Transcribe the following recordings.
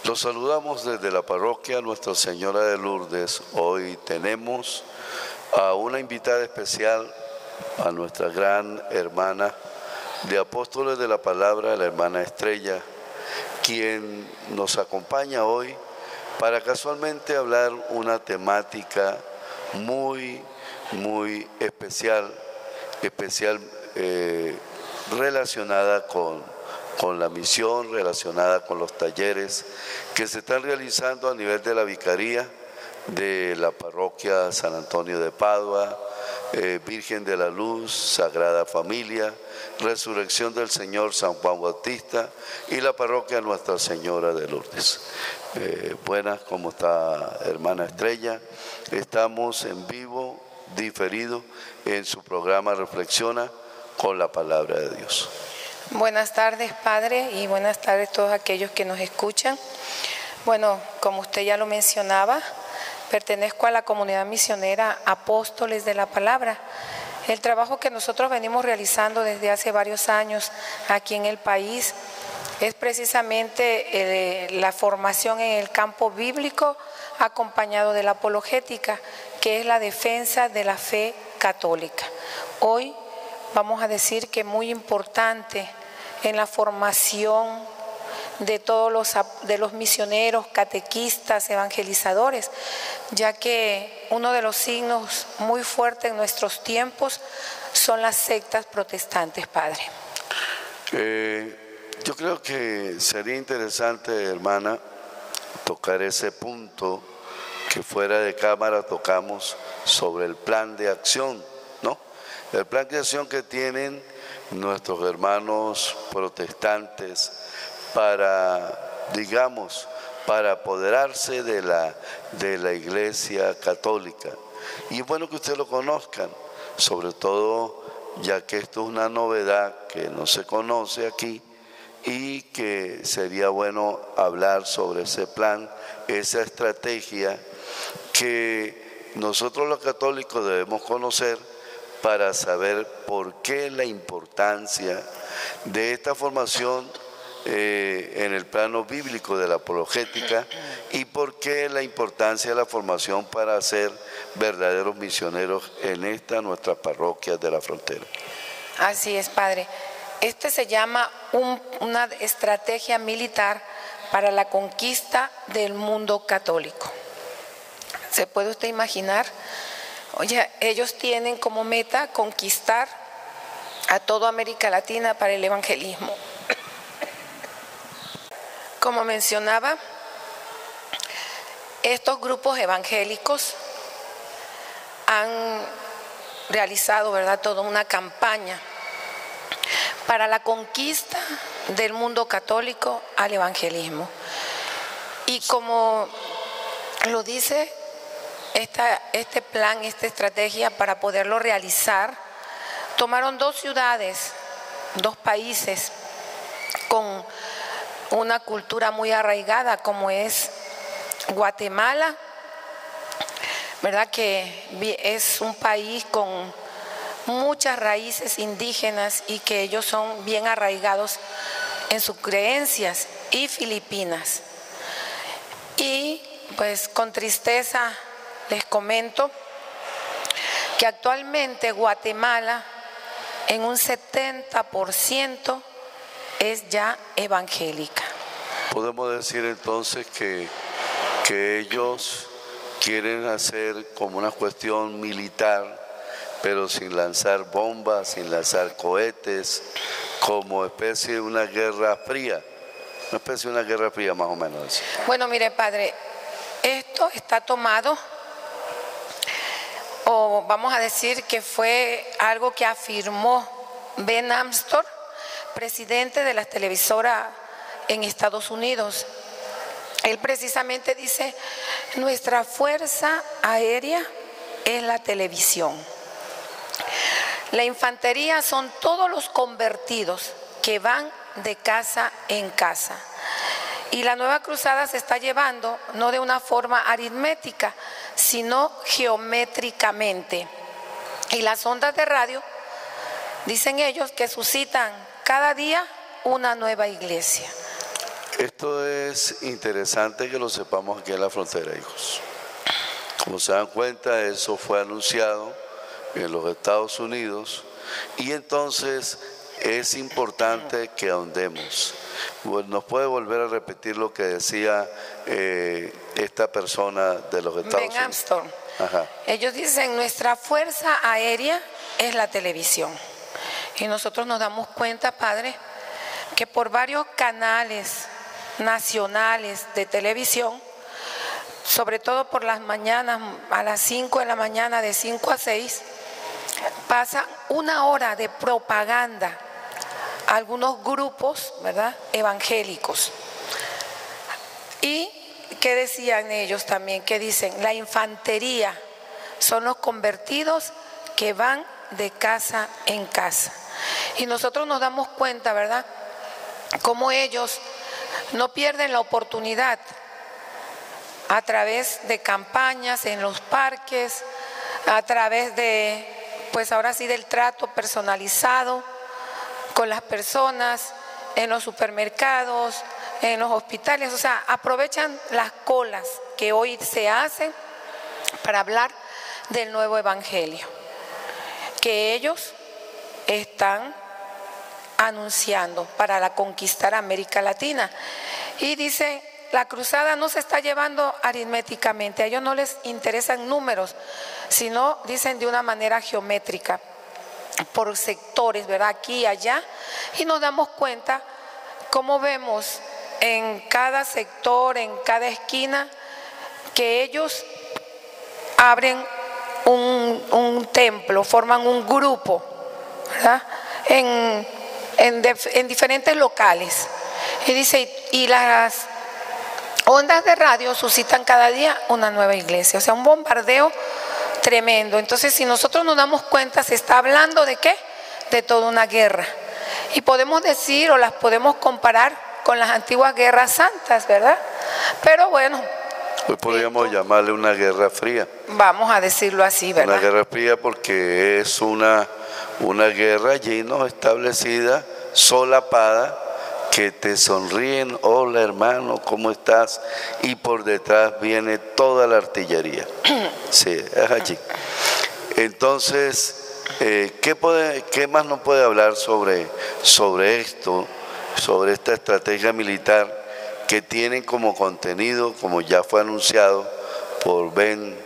Los saludamos desde la parroquia Nuestra Señora de Lourdes. Hoy tenemos a una invitada especial, a nuestra gran hermana de Apóstoles de la Palabra, la hermana Estrella, quien nos acompaña hoy para casualmente hablar una temática muy especial relacionada con la misión, relacionada con los talleres que se están realizando a nivel de la Vicaría de la parroquia San Antonio de Padua, Virgen de la Luz, Sagrada Familia, Resurrección del Señor San Juan Bautista y la parroquia Nuestra Señora de Lourdes. Buenas, ¿cómo está, hermana Estrella? Estamos en vivo, diferido, en su programa Reflexiona con la Palabra de Dios. Buenas tardes, Padre, y buenas tardes a todos aquellos que nos escuchan. Bueno, como usted ya lo mencionaba, pertenezco a la comunidad misionera Apóstoles de la Palabra. El trabajo que nosotros venimos realizando desde hace varios años aquí en el país es precisamente la formación en el campo bíblico acompañado de la apologética, que es la defensa de la fe católica. Hoy vamos a decir que muy importante en la formación de todos los misioneros, catequistas, evangelizadores, ya que uno de los signos muy fuertes en nuestros tiempos son las sectas protestantes, Padre. Yo creo que sería interesante, hermana, tocar ese punto que fuera de cámara tocamos sobre el plan de acción, ¿no? El plan de acción que tienen nuestros hermanos protestantes para, digamos, para apoderarse de la Iglesia Católica. Y es bueno que ustedes lo conozcan, sobre todo ya que esto es una novedad que no se conoce aquí y que sería bueno hablar sobre ese plan, esa estrategia que nosotros los católicos debemos conocer para saber por qué la importancia de esta formación en el plano bíblico de la apologética y por qué la importancia de la formación para ser verdaderos misioneros en nuestras parroquias de la frontera. Así es, Padre. Este se llama una estrategia militar para la conquista del mundo católico. ¿Se puede usted imaginar? Oye, ellos tienen como meta conquistar a toda América Latina para el evangelismo. Como mencionaba, estos grupos evangélicos han realizado, ¿verdad?, toda una campaña para la conquista del mundo católico al evangelismo. Y como lo dice este plan, esta estrategia, para poderlo realizar, tomaron 2 ciudades, 2 países con una cultura muy arraigada, como es Guatemala, ¿verdad?, que es un país con muchas raíces indígenas y que ellos son bien arraigados en sus creencias, y Filipinas. Y pues con tristeza les comento que actualmente Guatemala en un 70% es ya evangélica. Podemos decir entonces que ellos quieren hacer como una cuestión militar, pero sin lanzar bombas, sin lanzar cohetes, como especie de una guerra fría, más o menos. Bueno, mire, Padre, esto está tomado, o vamos a decir que fue algo que afirmó Ben Amstor, presidente de la televisora en Estados Unidos. Él precisamente dice: nuestra fuerza aérea es la televisión. La infantería son todos los convertidos que van de casa en casa. Y la nueva cruzada se está llevando no de una forma aritmética, sino geométricamente. Y las ondas de radio, dicen ellos, que suscitan cada día una nueva iglesia. Esto es interesante que lo sepamos aquí en la frontera, hijos. Como se dan cuenta, eso fue anunciado en los Estados Unidos y entonces es importante que ahondemos. ¿Nos puede volver a repetir lo que decía esta persona de los Estados Unidos? Ben Armstrong. Ajá. Ellos dicen, nuestra fuerza aérea es la televisión. Y nosotros nos damos cuenta, Padre, que por varios canales nacionales de televisión, sobre todo por las mañanas, a las 5 de la mañana, de 5 a 6, pasa una hora de propaganda a algunos grupos, ¿verdad?, evangélicos. ¿Y qué decían ellos también? Que dicen, la infantería son los convertidos que van de casa en casa. Y nosotros nos damos cuenta, ¿verdad?, cómo ellos no pierden la oportunidad a través de campañas en los parques, a través de, pues ahora sí, del trato personalizado con las personas, en los supermercados, en los hospitales. O sea, aprovechan las colas que hoy se hacen para hablar del nuevo evangelio que ellos están anunciando para conquistar América Latina. Y dice, la cruzada no se está llevando aritméticamente, a ellos no les interesan números, sino dicen de una manera geométrica, por sectores, ¿verdad?, aquí y allá, y nos damos cuenta cómo vemos en cada sector, en cada esquina, que ellos abren un templo, forman un grupo, ¿verdad?, en diferentes locales. Y dice, y las ondas de radio suscitan cada día una nueva iglesia, o sea, un bombardeo tremendo. Entonces, si nosotros nos damos cuenta, se está hablando ¿de qué? De toda una guerra. Y podemos decir o las podemos comparar con las antiguas guerras santas, ¿verdad? Pero bueno, hoy podríamos llamarle una guerra fría. Vamos a decirlo así, ¿verdad? Una guerra fría porque es una guerra allí no establecida, solapada, que te sonríen, hola hermano, ¿cómo estás? Y por detrás viene toda la artillería. Sí, es allí. Entonces, ¿qué más nos puede hablar sobre esto, sobre esta estrategia militar que tienen como contenido, como ya fue anunciado por Ben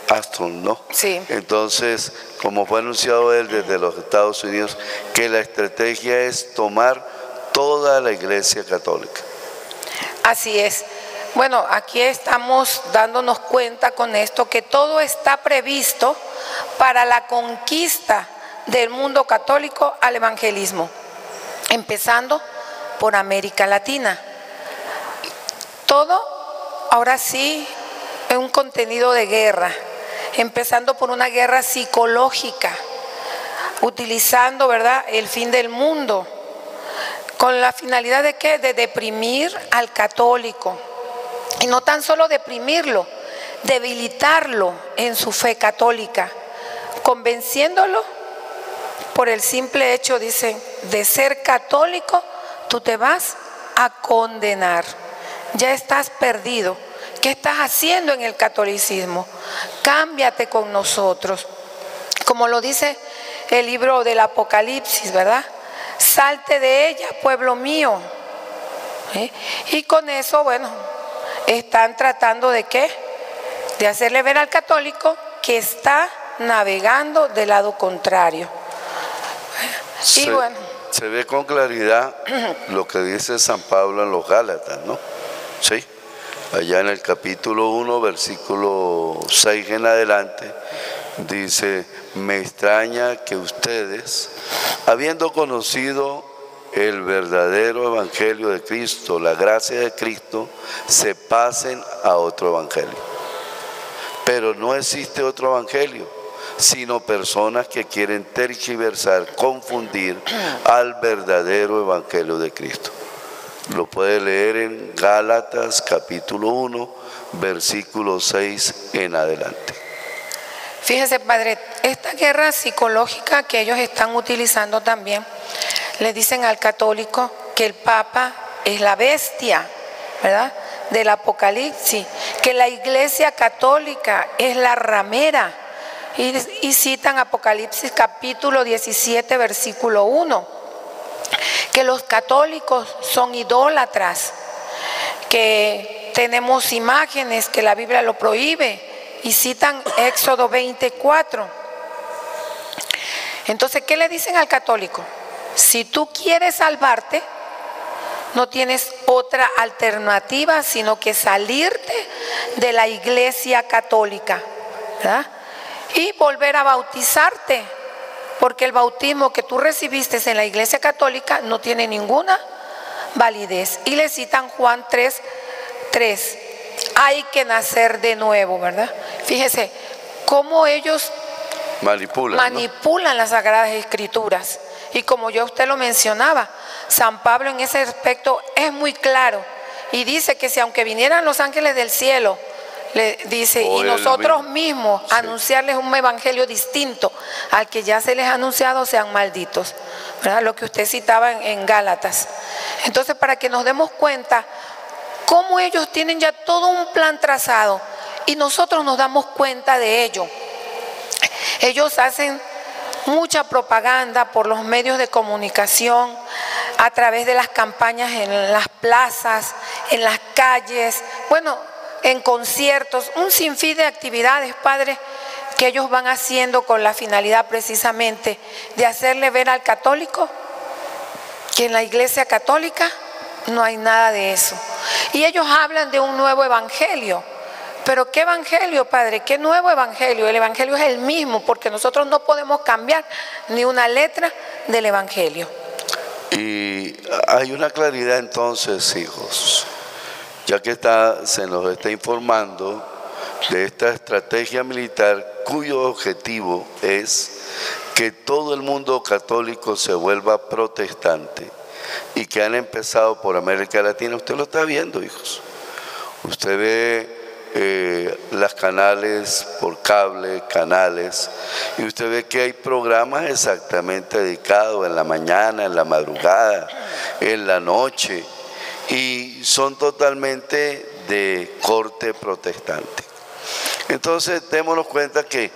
Armstrong, ¿no? Sí. Entonces, como fue anunciado él desde los Estados Unidos, que la estrategia es tomar toda la Iglesia Católica. Así es. Bueno, aquí estamos dándonos cuenta con esto que todo está previsto para la conquista del mundo católico al evangelismo, empezando por América Latina. Todo, ahora sí, es un contenido de guerra, empezando por una guerra psicológica, utilizando, ¿verdad?, el fin del mundo, con la finalidad de ¿qué? De deprimir al católico. Y no tan solo deprimirlo, debilitarlo en su fe católica, convenciéndolo por el simple hecho, dicen, de ser católico, tú te vas a condenar. Ya estás perdido. ¿Qué estás haciendo en el catolicismo? Cámbiate con nosotros. Como lo dice el libro del Apocalipsis, ¿verdad? Salte de ella, pueblo mío. Y con eso, bueno, están tratando de ¿qué? De hacerle ver al católico que está navegando del lado contrario. Y bueno, se ve con claridad lo que dice San Pablo en los Gálatas, ¿no? Sí, allá en el capítulo 1, versículo 6 en adelante, dice, me extraña que ustedes, habiendo conocido el verdadero evangelio de Cristo, la gracia de Cristo, se pasen a otro evangelio. Pero no existe otro evangelio, sino personas que quieren tergiversar, confundir al verdadero evangelio de Cristo. Lo puede leer en Gálatas capítulo 1, versículo 6 en adelante. Fíjese, padre, esta guerra psicológica que ellos están utilizando también, le dicen al católico que el Papa es la bestia ¿verdad?, del Apocalipsis, que la Iglesia Católica es la ramera, y citan Apocalipsis capítulo 17, versículo 1, que los católicos son idólatras, que tenemos imágenes, que la Biblia lo prohíbe, y citan Éxodo 24. Entonces, ¿qué le dicen al católico? Si tú quieres salvarte, no tienes otra alternativa sino que salirte de la Iglesia Católica, ¿verdad?, y volver a bautizarte, porque el bautismo que tú recibiste en la Iglesia Católica no tiene ninguna validez. Y le citan Juan 3:3. Hay que nacer de nuevo, ¿verdad? Fíjese cómo ellos manipulan las Sagradas Escrituras. Y como yo a usted lo mencionaba, San Pablo en ese aspecto es muy claro y dice que si aunque vinieran los ángeles del cielo, le dice, y nosotros mismos anunciarles un evangelio distinto al que ya se les ha anunciado, sean malditos, ¿verdad?, lo que usted citaba en Gálatas. Entonces, para que nos demos cuenta cómo ellos tienen ya todo un plan trazado y nosotros nos damos cuenta de ello. Ellos hacen mucha propaganda por los medios de comunicación, a través de las campañas en las plazas, en las calles, bueno, en conciertos, un sinfín de actividades, Padre, que ellos van haciendo con la finalidad precisamente de hacerle ver al católico que en la Iglesia Católica no hay nada de eso. Y ellos hablan de un nuevo evangelio. Pero ¿qué evangelio, Padre? ¿Qué nuevo evangelio? El evangelio es el mismo, porque nosotros no podemos cambiar ni una letra del evangelio. Y hay una claridad entonces, hijos, ya que se nos está informando de esta estrategia militar cuyo objetivo es que todo el mundo católico se vuelva protestante y que han empezado por América Latina. Usted lo está viendo, hijos. Usted ve las canales por cable, canales, y usted ve que hay programas exactamente dedicados en la mañana, en la madrugada, en la noche, y son totalmente de corte protestante. Entonces démonos cuenta que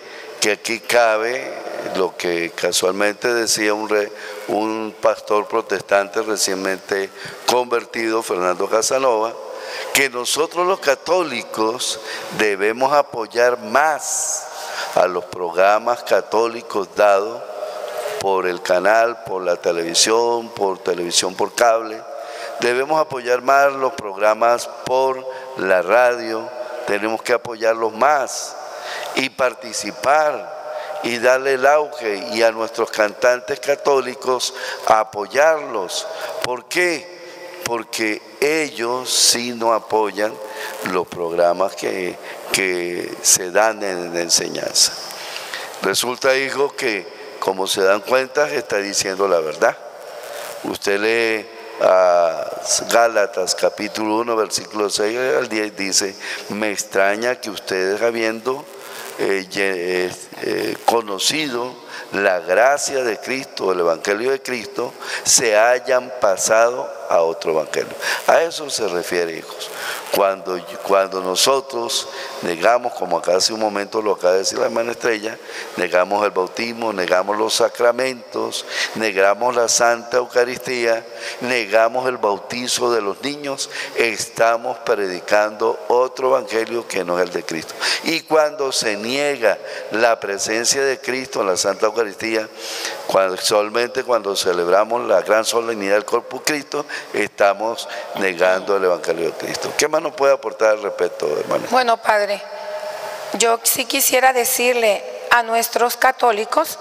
aquí cabe lo que casualmente decía un pastor protestante recientemente convertido, Fernando Casanova, que nosotros los católicos debemos apoyar más a los programas católicos dados por el canal, por la televisión por cable. Debemos apoyar más los programas por la radio, tenemos que apoyarlos más y participar y darle el auge, y a nuestros cantantes católicos apoyarlos. ¿Por qué? Porque ellos sí no apoyan los programas que se dan en enseñanza. Resulta, hijo, que como se dan cuenta, está diciendo la verdad. Usted lee a Gálatas capítulo 1, versículo 6 al 10, dice: me extraña que ustedes, habiendo conocido la gracia de Cristo, el Evangelio de Cristo, se hayan pasado a otro evangelio. A eso se refiere, hijos. Cuando nosotros negamos, como acá hace un momento lo acaba de decir la hermana Estrella, negamos el bautismo, negamos los sacramentos, negamos la Santa Eucaristía, negamos el bautizo de los niños, estamos predicando otro evangelio que no es el de Cristo. Y cuando se niega la presencia de Cristo en la Santa Eucaristía, solamente cuando celebramos la gran solemnidad del Corpus Christi, estamos negando el Evangelio de Cristo. ¿Qué más nos puede aportar al respecto, hermano? Bueno, Padre, yo sí quisiera decirle a nuestros católicos,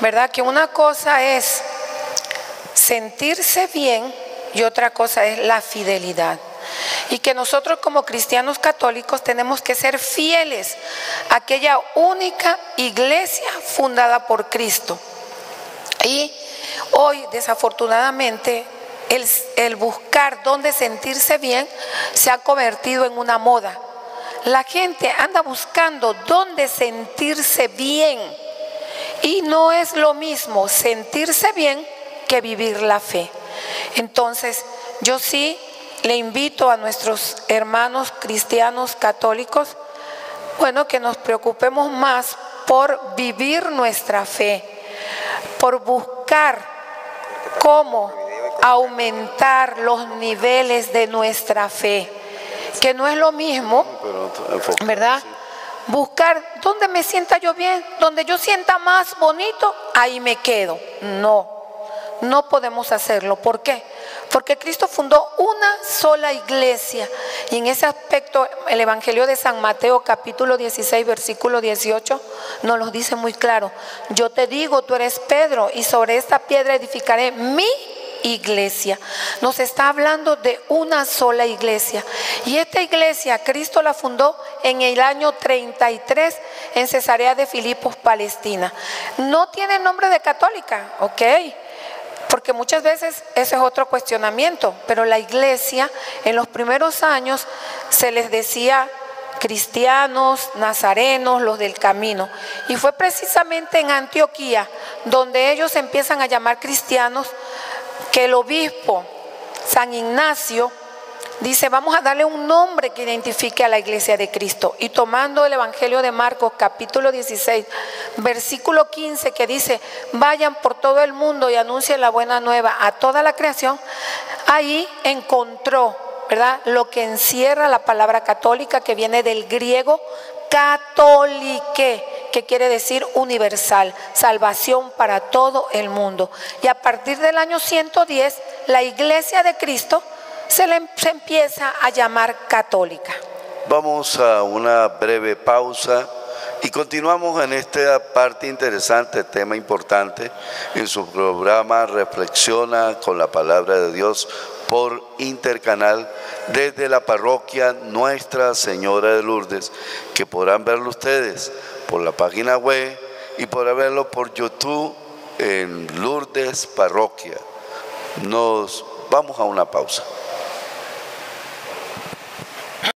¿verdad?, que una cosa es sentirse bien y otra cosa es la fidelidad. Y que nosotros como cristianos católicos tenemos que ser fieles a aquella única iglesia fundada por Cristo. Y hoy, desafortunadamente, el buscar dónde sentirse bien se ha convertido en una moda. La gente anda buscando dónde sentirse bien, y no es lo mismo sentirse bien que vivir la fe. Entonces, yo sí le invito a nuestros hermanos cristianos católicos, bueno, que nos preocupemos más por vivir nuestra fe, por buscar cómo aumentar los niveles de nuestra fe, que no es lo mismo, ¿verdad? Buscar donde me sienta yo bien, donde yo sienta más bonito, ahí me quedo. No podemos hacerlo. ¿Por qué? Porque Cristo fundó una sola iglesia. Y en ese aspecto el Evangelio de San Mateo capítulo 16 versículo 18 nos lo dice muy claro. Yo te digo, tú eres Pedro, y sobre esta piedra edificaré mi iglesia. Nos está hablando de una sola iglesia. Y esta iglesia Cristo la fundó en el año 33 en Cesarea de Filipos, Palestina. No tiene nombre de católica, ¿ok? Porque muchas veces ese es otro cuestionamiento, pero la iglesia en los primeros años se les decía cristianos, nazarenos, los del camino. Y fue precisamente en Antioquía donde ellos empiezan a llamar cristianos, que el obispo San Ignacio dice: vamos a darle un nombre que identifique a la iglesia de Cristo. Y tomando el Evangelio de Marcos capítulo 16 versículo 15, que dice: vayan por todo el mundo y anuncien la buena nueva a toda la creación, ahí encontró, ¿verdad?, lo que encierra la palabra católica, que viene del griego católique, que quiere decir universal, salvación para todo el mundo. Y a partir del año 110, la iglesia de Cristo se empieza a llamar católica. Vamos a una breve pausa y continuamos en esta parte interesante, tema importante, en su programa Reflexiona con la Palabra de Dios por Intercanal, desde la parroquia Nuestra Señora de Lourdes, que podrán verlo ustedes por la página web y podrán verlo por YouTube en Lourdes Parroquia. Nos vamos a una pausa.